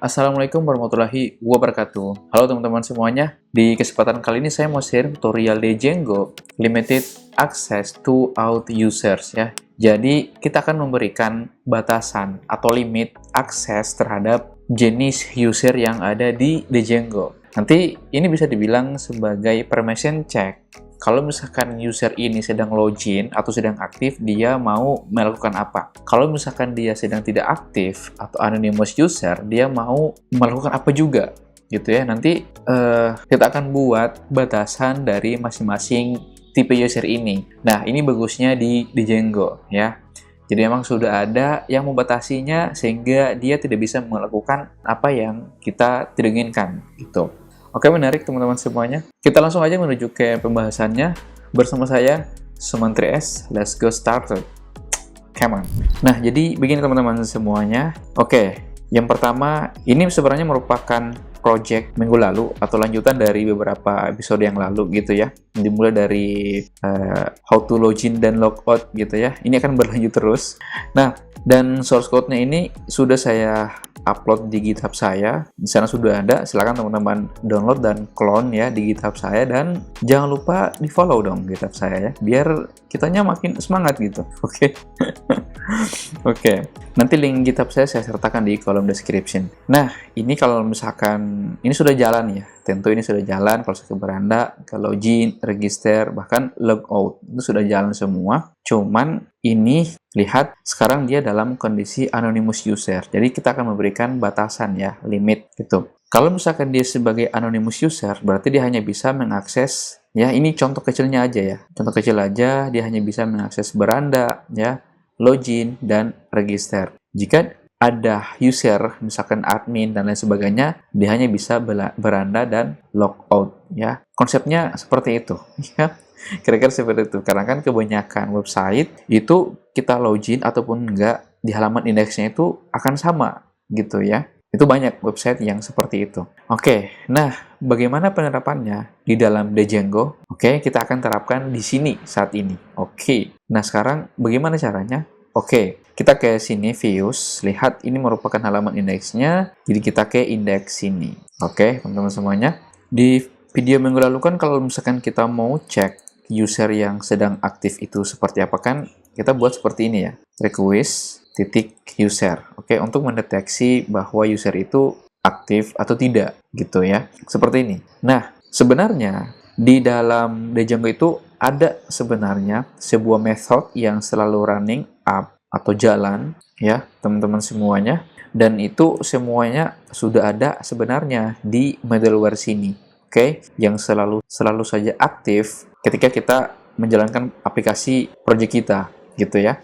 Assalamualaikum warahmatullahi wabarakatuh. Halo teman-teman semuanya. Di kesempatan kali ini saya mau share tutorial Django Limited Access to All Users ya. Jadi kita akan memberikan batasan atau limit akses terhadap jenis user yang ada di Django. Nanti ini bisa dibilang sebagai permission check. Kalau misalkan user ini sedang login atau sedang aktif, dia mau melakukan apa? Kalau misalkan dia sedang tidak aktif atau anonymous user, dia mau melakukan apa juga, gitu ya. Nanti kita akan buat batasan dari masing-masing tipe user ini. Nah, ini bagusnya di Django ya. Jadi memang sudah ada yang membatasinya sehingga dia tidak bisa melakukan apa yang kita tidak inginkan, gitu. Oke, menarik teman-teman semuanya. Kita langsung aja menuju ke pembahasannya bersama saya, Sumantri S. Let's go started. Come on. Nah, jadi begini teman-teman semuanya. Oke, yang pertama, ini sebenarnya merupakan project minggu lalu atau lanjutan dari beberapa episode yang lalu gitu ya. Dimulai dari how to login dan logout gitu ya. Ini akan berlanjut terus. Nah, dan source code-nya ini sudah saya upload di GitHub saya. Di sana sudah ada. Silahkan teman-teman download dan clone ya di GitHub saya, dan jangan lupa di follow dong GitHub saya ya, biar kitanya makin semangat gitu. Oke. Oke. Nanti link GitHub saya sertakan di kolom description. Nah, ini kalau misalkan ini sudah jalan ya. Tentu ini sudah jalan. Kalau saya ke beranda, ke login, register, bahkan logout, itu sudah jalan semua. Cuman ini lihat sekarang dia dalam kondisi anonymous user. Jadi kita akan memberikan batasan ya, limit gitu. Kalau misalkan dia sebagai anonymous user, berarti dia hanya bisa mengakses ya, ini contoh kecilnya aja ya. Contoh kecil aja, dia hanya bisa mengakses beranda ya, login dan register. Jika ada user, misalkan admin dan lain sebagainya, dia hanya bisa beranda dan logout ya. Konsepnya seperti itu ya. Kira-kira seperti itu. Karena kan kebanyakan website itu kita login ataupun enggak, di halaman indeksnya itu akan sama gitu ya. Itu banyak website yang seperti itu. Oke, nah bagaimana penerapannya di dalam Django? Oke, kita akan terapkan di sini saat ini. Oke, nah sekarang bagaimana caranya? Oke, kita ke sini views, lihat ini merupakan halaman indeksnya, jadi kita ke indeks sini. Oke, teman-teman semuanya. Di video minggu lalu kan kalau misalkan kita mau cek user yang sedang aktif itu seperti apa, kan kita buat seperti ini ya, request titik user. Oke, untuk mendeteksi bahwa user itu aktif atau tidak gitu ya, seperti ini. Nah, sebenarnya di dalam Django itu ada sebenarnya sebuah method yang selalu running up atau jalan ya teman-teman semuanya, dan itu semuanya sudah ada sebenarnya di middleware sini. Oke, yang selalu saja aktif ketika kita menjalankan aplikasi project kita gitu ya.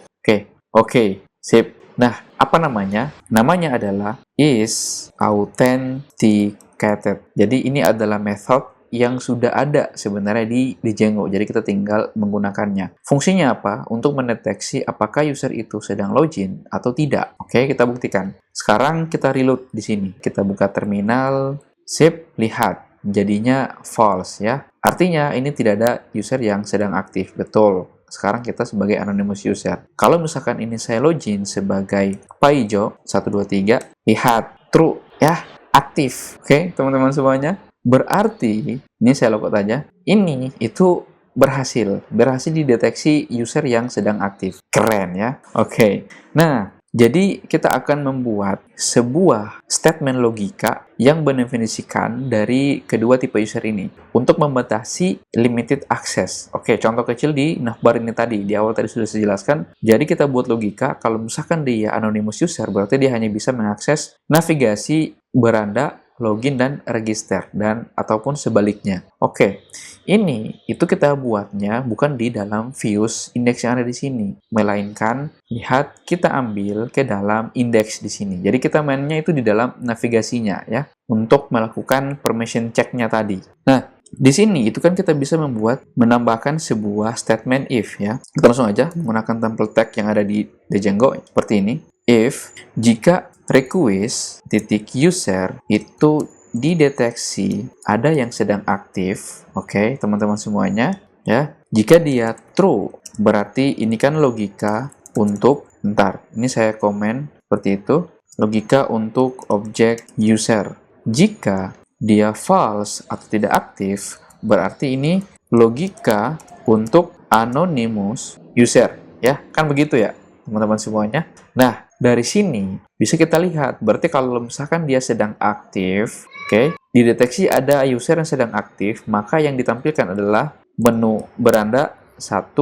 Oke, sip. Nah, apa namanya? Namanya adalah isAuthenticated. Jadi ini adalah method yang sudah ada sebenarnya di Django. Jadi kita tinggal menggunakannya. Fungsinya apa? Untuk mendeteksi apakah user itu sedang login atau tidak. Oke, kita buktikan. Sekarang kita reload di sini. Kita buka terminal. Sip, lihat. Jadinya false ya. Artinya ini tidak ada user yang sedang aktif. Betul. Sekarang kita sebagai anonymous user. Kalau misalkan ini saya login sebagai Paijo 123, lihat true ya, aktif. Oke, teman-teman semuanya. Berarti ini saya logout aja. Ini itu berhasil dideteksi user yang sedang aktif. Keren ya. Oke. Nah, jadi kita akan membuat sebuah statement logika yang mendefinisikan dari kedua tipe user ini untuk membatasi limited access. Oke, contoh kecil di navbar ini tadi, di awal tadi sudah saya jelaskan. Jadi kita buat logika, kalau misalkan dia anonymous user, berarti dia hanya bisa mengakses navigasi, beranda, login, dan register, dan ataupun sebaliknya. Oke, ini itu kita buatnya bukan di dalam views indeks yang ada di sini, melainkan lihat kita ambil ke dalam indeks di sini. Jadi kita mainnya itu di dalam navigasinya ya, untuk melakukan permission check-nya tadi. Nah, di sini itu kan kita bisa menambahkan sebuah statement if ya. Kita langsung aja menggunakan template tag yang ada di Django seperti ini. If jika request titik user itu dideteksi ada yang sedang aktif, oke teman-teman semuanya ya. Jika dia true, berarti ini kan logika untuk ini saya komen seperti itu. logika untuk objek user. Jika dia false atau tidak aktif, berarti ini logika untuk anonymous user, ya, kan begitu ya, teman-teman semuanya. Nah, dari sini bisa kita lihat, berarti kalau misalkan dia sedang aktif, oke, dideteksi ada user yang sedang aktif, maka yang ditampilkan adalah menu beranda 1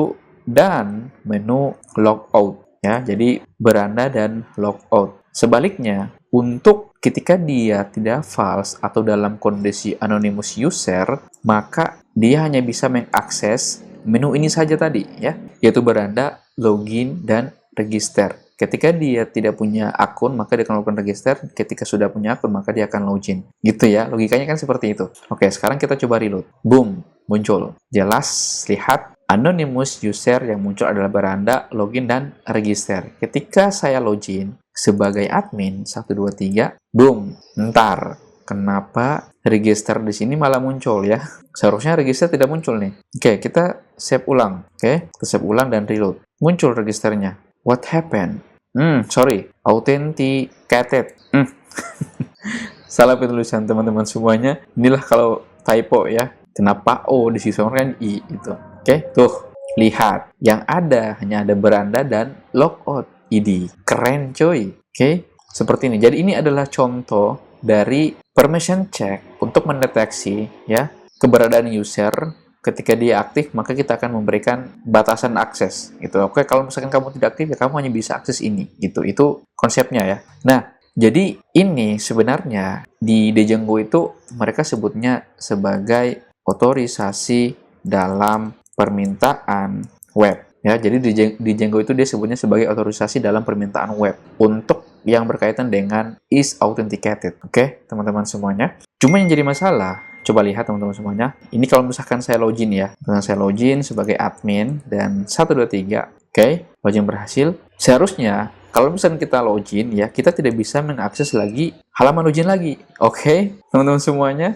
dan menu logout, ya. Jadi beranda dan logout. Sebaliknya, untuk ketika dia tidak false atau dalam kondisi anonymous user, maka dia hanya bisa mengakses menu ini saja tadi, ya, yaitu beranda, login, dan register. Ketika dia tidak punya akun, maka dia akan melakukan register. Ketika sudah punya akun, maka dia akan login. Gitu ya, logikanya kan seperti itu. Oke, sekarang kita coba reload. Boom, muncul. Jelas, lihat, anonymous user yang muncul adalah beranda, login, dan register. Ketika saya login sebagai admin 123, boom, ntar kenapa register di sini malah muncul ya? Seharusnya register tidak muncul nih. Oke, kita save ulang. Oke, kita save ulang dan reload. Muncul registernya. What happened? Sorry, authenticated. Salah penulisan teman-teman semuanya. Inilah kalau typo ya. Kenapa O di situ kan I itu. Oke, tuh lihat. Yang ada hanya ada beranda dan logout ID. Keren coy. Oke, seperti ini. Jadi ini adalah contoh dari permission check untuk mendeteksi ya keberadaan user. Ketika dia aktif, maka kita akan memberikan batasan akses gitu. Oke, kalau misalkan kamu tidak aktif, ya kamu hanya bisa akses ini gitu. Itu konsepnya ya. Nah, jadi ini sebenarnya di Django itu mereka sebutnya sebagai otorisasi dalam permintaan web. Ya, jadi di Django itu dia sebutnya sebagai otorisasi dalam permintaan web untuk yang berkaitan dengan is authenticated. Oke, teman-teman semuanya. Cuma yang jadi masalah, coba lihat teman-teman semuanya. Ini kalau misalkan saya login ya. Misalkan saya login sebagai admin dan 123. Oke, login berhasil. Seharusnya kalau misalkan kita login ya, kita tidak bisa mengakses lagi halaman login lagi. Oke, teman-teman semuanya.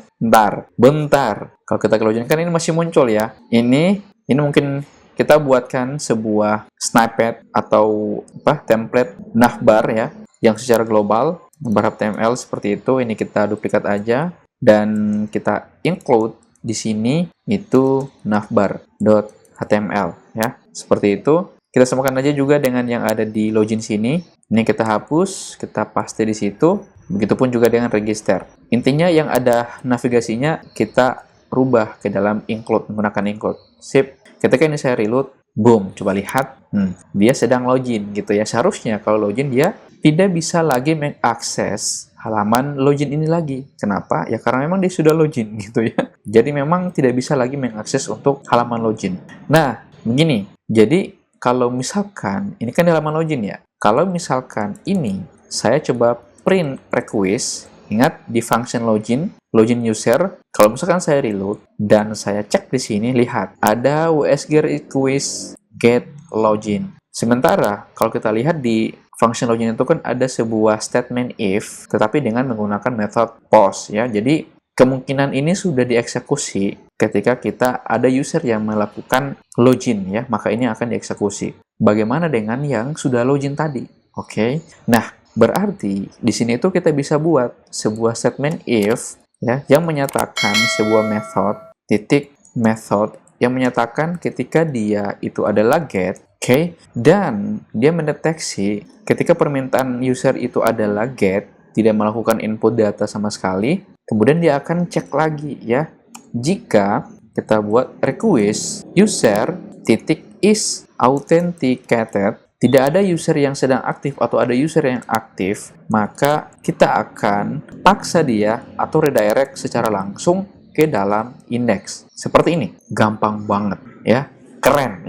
Bentar. Kalau kita login kan ini masih muncul ya. Ini mungkin kita buatkan sebuah snippet atau template navbar ya yang secara global bar.html seperti itu. Ini kita duplikat aja dan kita include di sini itu navbar.html ya. Seperti itu. Kita samakan aja juga dengan yang ada di login sini. Ini kita hapus, kita paste di situ. Begitupun juga dengan register. Intinya yang ada navigasinya kita rubah ke dalam include, menggunakan include. Sip. Ketika ini saya reload, boom, coba lihat, dia sedang login gitu ya. Seharusnya kalau login dia tidak bisa lagi mengakses halaman login ini lagi. Kenapa? Ya karena memang dia sudah login gitu ya. Jadi memang tidak bisa lagi mengakses untuk halaman login. Nah, begini. Jadi kalau misalkan, ini kan di halaman login ya. Kalau misalkan ini, saya coba print request, ingat di function login user, kalau misalkan saya reload, dan saya cek di sini, lihat, ada wsg request get login. Sementara, kalau kita lihat di function login itu kan ada sebuah statement if, tetapi dengan menggunakan method post, ya. Jadi, kemungkinan ini sudah dieksekusi ketika kita ada user yang melakukan login ya, maka ini akan dieksekusi. Bagaimana dengan yang sudah login tadi? Oke. Nah, berarti di sini itu kita bisa buat sebuah statement if ya yang menyatakan sebuah method yang menyatakan ketika dia itu adalah get, oke, dan dia mendeteksi ketika permintaan user itu adalah get, tidak melakukan input data sama sekali. Kemudian dia akan cek lagi ya. Jika kita buat request user is authenticated, tidak ada user yang sedang aktif atau ada user yang aktif, maka kita akan paksa dia atau redirect secara langsung ke dalam index. Seperti ini. Gampang banget ya. Keren.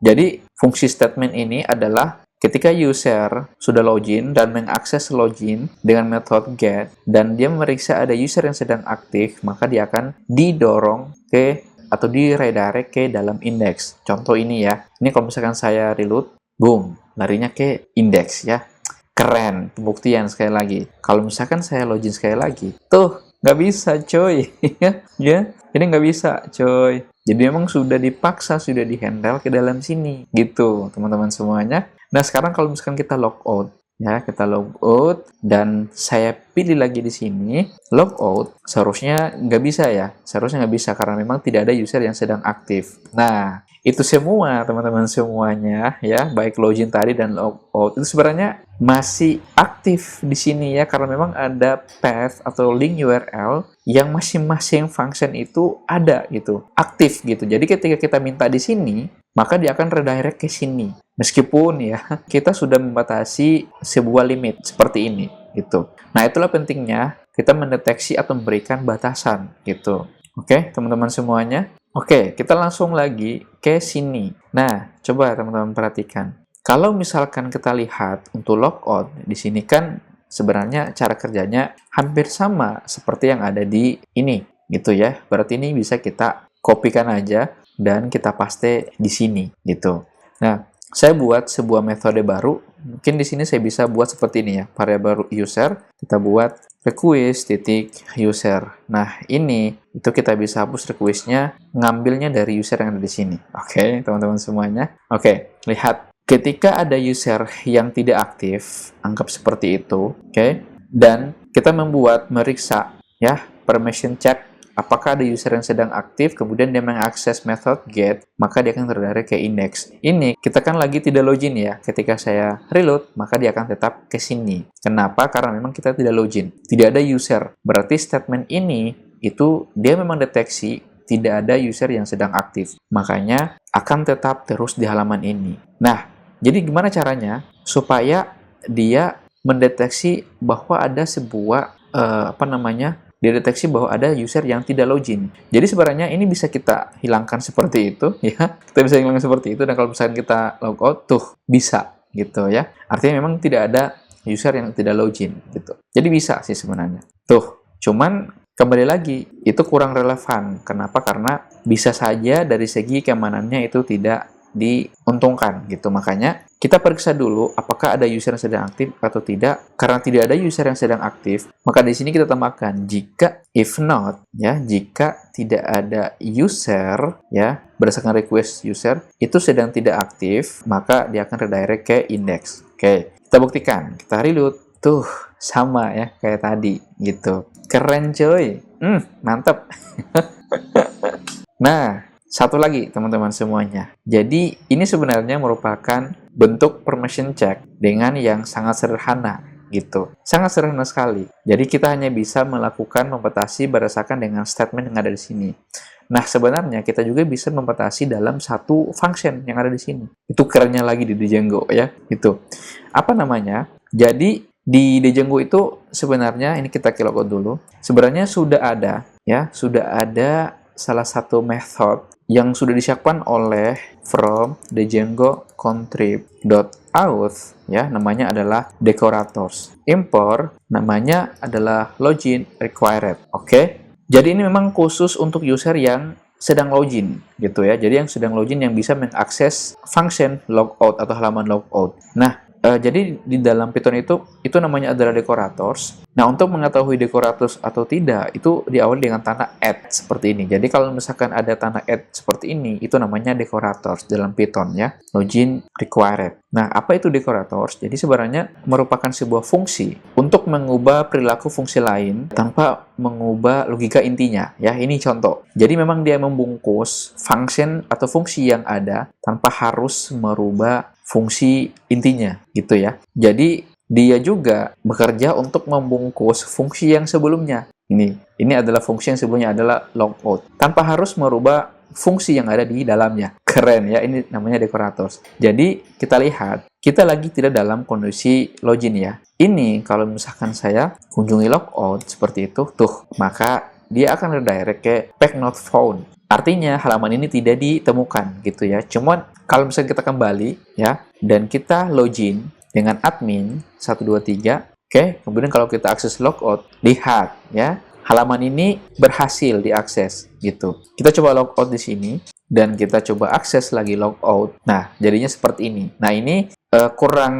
Jadi fungsi statement ini adalah ketika user sudah login dan mengakses login dengan metode get dan dia memeriksa ada user yang sedang aktif, maka dia akan didorong ke atau di-redirect ke dalam index. Contoh ini ya. Ini kalau misalkan saya reload, boom, larinya ke index ya. Keren. Pembuktian sekali lagi. Kalau misalkan saya login sekali lagi, tuh nggak bisa coy. Ya, ini nggak bisa coy. Jadi memang sudah dipaksa, sudah dihandle ke dalam sini. Gitu, teman-teman semuanya. Nah, sekarang kalau misalkan kita logout, ya, kita logout, dan saya pilih lagi di sini, logout, seharusnya nggak bisa ya, seharusnya nggak bisa, karena memang tidak ada user yang sedang aktif. Nah, itu semua teman-teman semuanya ya, baik login tadi dan logout itu sebenarnya masih aktif di sini ya, karena memang ada path atau link URL yang masing-masing function itu ada gitu, aktif gitu. Jadi ketika kita minta di sini, maka dia akan redirect ke sini. Meskipun ya kita sudah membatasi sebuah limit seperti ini gitu. Nah, itulah pentingnya kita mendeteksi atau memberikan batasan gitu. Oke, teman-teman semuanya. Oke, kita langsung lagi ke sini. Nah, coba teman-teman perhatikan. Kalau misalkan kita lihat untuk logout, di sini kan sebenarnya cara kerjanya hampir sama seperti yang ada di ini, gitu ya. Berarti ini bisa kita kopikan aja dan kita paste di sini, gitu. Nah, saya buat sebuah metode baru. Mungkin di sini saya bisa buat seperti ini ya, variabel user. Kita buat request.user. Nah, ini itu kita bisa hapus request-nya, ngambilnya dari user yang ada di sini. Oke, teman-teman semuanya. Oke, lihat. Ketika ada user yang tidak aktif, anggap seperti itu, oke? Dan kita meriksa ya, permission check apakah ada user yang sedang aktif, kemudian dia mengakses method get, maka dia akan terdirect ke index. Ini kita kan lagi tidak login ya. Ketika saya reload, maka dia akan tetap ke sini. Kenapa? Karena memang kita tidak login. Tidak ada user. Berarti statement ini itu dia memang deteksi tidak ada user yang sedang aktif. Makanya akan tetap terus di halaman ini. Nah, jadi gimana caranya supaya dia mendeteksi bahwa ada sebuah dideteksi bahwa ada user yang tidak login. Jadi sebenarnya ini bisa kita hilangkan seperti itu ya. Kita bisa hilangkan seperti itu, dan kalau misalkan kita logout tuh bisa gitu ya. Artinya memang tidak ada user yang tidak login gitu. Jadi bisa sih sebenarnya. Tuh, cuman kembali lagi itu kurang relevan. Kenapa? Karena bisa saja dari segi keamanannya itu tidak diuntungkan gitu. Makanya kita periksa dulu apakah ada user yang sedang aktif atau tidak. Karena tidak ada user yang sedang aktif, maka di sini kita tambahkan jika if not ya, jika tidak ada user ya, berdasarkan request user itu sedang tidak aktif, maka dia akan redirect ke index. Oke, kita buktikan. Kita reload. Tuh, sama ya kayak tadi gitu. Keren coy. Mantap. Nah, satu lagi teman-teman semuanya. Jadi ini sebenarnya merupakan bentuk permission check dengan yang sangat sederhana gitu. Sangat sederhana sekali. Jadi kita hanya bisa melakukan membatasi berdasarkan dengan statement yang ada di sini. Nah, sebenarnya kita juga bisa membatasi dalam satu function yang ada di sini. Itu kerennya lagi di Django ya, itu. Apa namanya? Jadi di Django itu sebenarnya ini kita logout dulu. Sebenarnya sudah ada salah satu method yang sudah disiapkan oleh from Django contrib.auth ya, namanya adalah decorators. Import namanya adalah login required. Oke. Jadi ini memang khusus untuk user yang sedang login gitu ya. Jadi yang sedang login yang bisa mengakses function logout atau halaman logout. Nah, jadi di dalam Python itu namanya adalah decorators. Nah, untuk mengetahui decorators atau tidak, itu diawali dengan tanda add seperti ini. Jadi kalau misalkan ada tanda add seperti ini, itu namanya decorators dalam Python ya, login required. Nah, apa itu decorators? Jadi sebenarnya merupakan sebuah fungsi untuk mengubah perilaku fungsi lain tanpa mengubah logika intinya ya. Ini contoh. Jadi memang dia membungkus function atau fungsi yang ada tanpa harus merubah fungsi intinya gitu ya. Jadi dia juga bekerja untuk membungkus fungsi yang sebelumnya. Ini adalah fungsi yang sebelumnya adalah logout tanpa harus merubah fungsi yang ada di dalamnya. Keren ya, ini namanya decorators. Jadi kita lihat, kita lagi tidak dalam kondisi login ya. Ini kalau misalkan saya kunjungi logout seperti itu, tuh, maka dia akan redirect ke page not found. Artinya halaman ini tidak ditemukan gitu ya. Cuman kalau misalnya kita kembali ya dan kita login dengan admin 123, oke, kemudian kalau kita akses logout, lihat ya, halaman ini berhasil diakses gitu. Kita coba logout di sini dan kita coba akses lagi logout. Nah, jadinya seperti ini. Nah, ini kurang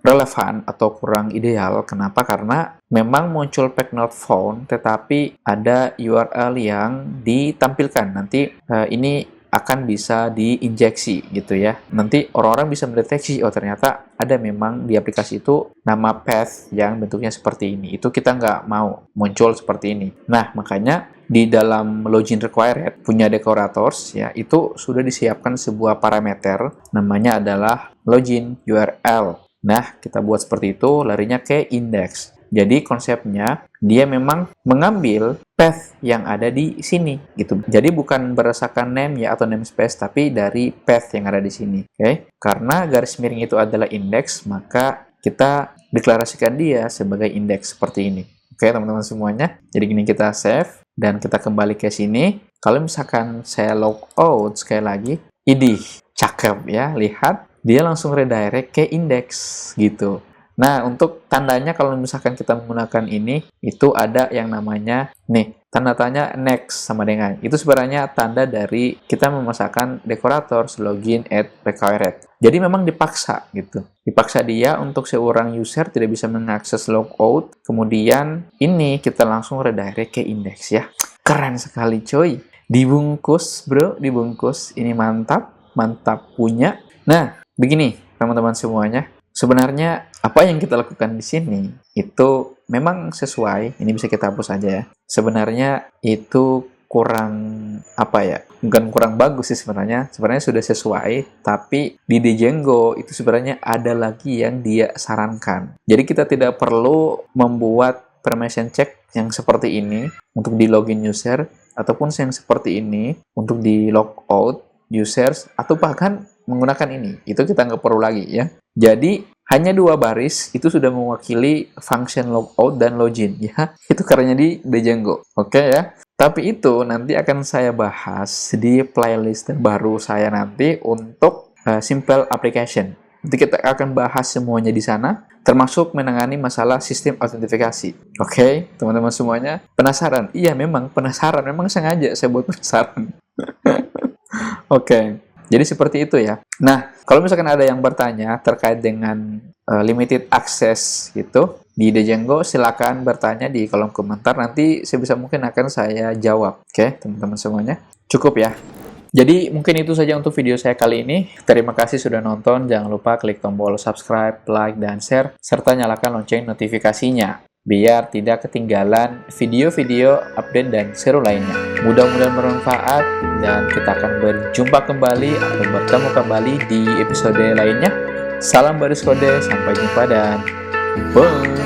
relevan atau kurang ideal. Kenapa? Karena memang muncul page not found, tetapi ada URL yang ditampilkan. Nanti ini akan bisa diinjeksi gitu ya. Nanti orang-orang bisa mendeteksi, oh ternyata ada memang di aplikasi itu nama path yang bentuknya seperti ini. Itu kita nggak mau muncul seperti ini. Nah, makanya di dalam login required punya decorators ya, itu sudah disiapkan sebuah parameter namanya adalah login URL. Nah, kita buat seperti itu, larinya ke index. Jadi konsepnya dia memang mengambil path yang ada di sini gitu. Jadi bukan berdasarkan name ya atau namespace, tapi dari path yang ada di sini. Oke? Karena garis miring itu adalah index, maka kita deklarasikan dia sebagai index seperti ini. Oke, teman-teman semuanya. Jadi gini, kita save dan kita kembali ke sini. Kalau misalkan saya logout sekali lagi, idih, cakep ya, lihat dia langsung redirect ke index gitu. Nah, untuk tandanya kalau misalkan kita menggunakan ini, itu ada yang namanya, nih, tanda tanya next sama dengan. Itu sebenarnya tanda dari kita memasakkan decorators login at required. Jadi memang dipaksa gitu. Dipaksa dia untuk seorang user tidak bisa mengakses logout, kemudian ini kita langsung redirect ke index ya. Keren sekali coy. Dibungkus bro, dibungkus. Ini mantap, mantap punya. Nah, begini teman-teman semuanya. Sebenarnya apa yang kita lakukan di sini itu memang sesuai. Ini bisa kita hapus aja ya. Sebenarnya itu kurang apa ya? Bukan kurang bagus sih sebenarnya. Sebenarnya sudah sesuai, tapi di Django itu sebenarnya ada lagi yang dia sarankan. Jadi kita tidak perlu membuat permission check yang seperti ini untuk di login user ataupun yang seperti ini untuk di logout users atau bahkan menggunakan ini. Itu kita nggak perlu lagi ya. Jadi hanya 2 baris itu sudah mewakili function logout dan login ya. Itu karenanya di Django. Oke ya. Tapi itu nanti akan saya bahas di playlist terbaru saya nanti untuk simple application. Nanti kita akan bahas semuanya di sana, termasuk menangani masalah sistem autentifikasi. Oke, teman-teman semuanya penasaran? Iya, memang penasaran. Memang sengaja saya buat penasaran. Oke. Jadi seperti itu ya. Nah, kalau misalkan ada yang bertanya terkait dengan limited access gitu di Django, silakan bertanya di kolom komentar. Nanti sebisa mungkin akan saya jawab. Oke, teman-teman semuanya. Cukup ya. Jadi mungkin itu saja untuk video saya kali ini. Terima kasih sudah nonton. Jangan lupa klik tombol subscribe, like, dan share, serta nyalakan lonceng notifikasinya, biar tidak ketinggalan video-video update dan seru lainnya. Mudah-mudahan bermanfaat dan kita akan berjumpa kembali atau bertemu kembali di episode lainnya. Salam baris kode, sampai jumpa dan bye!